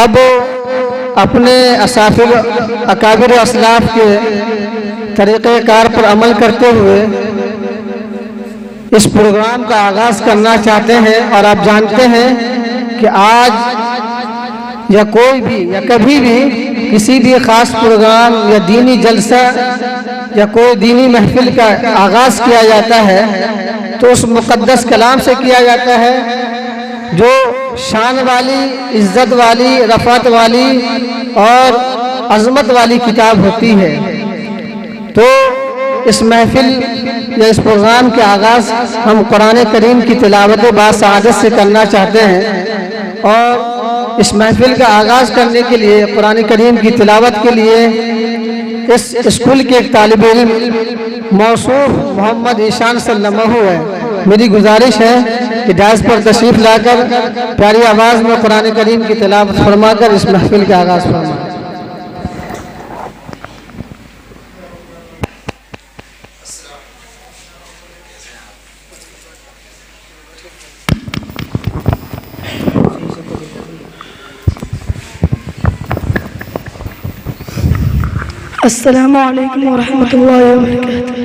اب اپنے اساتذہ اکابر اسلاف کے طریقہ کار پر عمل کرتے ہوئے اس پروگرام کا آغاز کرنا چاہتے ہیں۔ اور آپ جانتے ہیں کہ آج یا کوئی بھی یا کبھی بھی کسی بھی خاص پروگرام یا دینی جلسہ یا کوئی دینی محفل کا آغاز کیا جاتا ہے تو اس مقدس کلام سے کیا جاتا ہے جو شان والی، عزت والی، رفعت والی اور عظمت والی کتاب ہوتی ہے۔ تو اس محفل یا اس پروگرام کے آغاز ہم قرآن کریم کی تلاوت باسعادت سے کرنا چاہتے ہیں، اور اس محفل کا آغاز کرنے کے لیے قرآن کریم کی تلاوت کے لیے اس اسکول کے ایک طالب علم موصوف محمد ایشان سلمہ ہے۔ میری گزارش ہے کہ ڈائس پر تشریف لا کر پیاری آواز میں قرآن کریم کی تلاوت فرما کر اس محفل کا آغاز فرمائیں۔ السلام علیکم ورحمۃ اللہ وبرکاتہ۔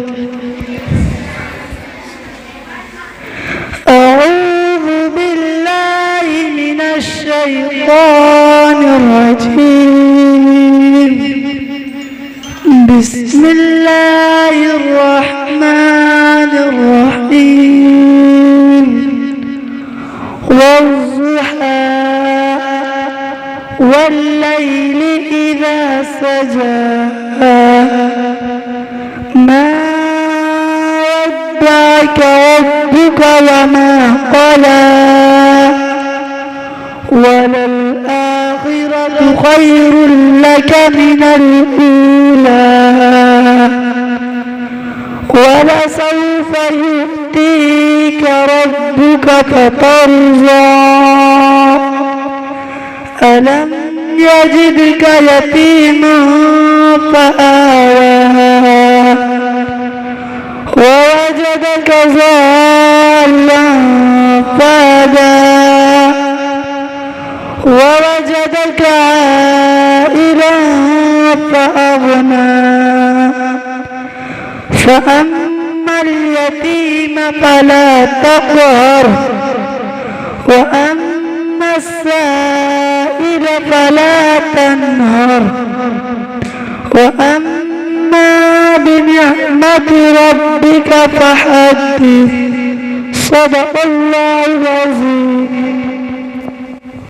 اعوذ باللہ من الشیطان الرجیم، بسم اللہ الرحمن الرحیم، والضحى واللیل اذا سجى ما ودعك ربك وما قلى وللآخرة خير لك من الأولى ولسوف يؤتيك ربك فترضى ألم يجدك يتيما فآوى ووجدك ضالا فهدى ووجدك عائلا فأغنى فأما اليتيم فلا تقهر وأما السائل فلا تنهر وأما بنعمة ربك فحدث۔ صدق الله العظيم۔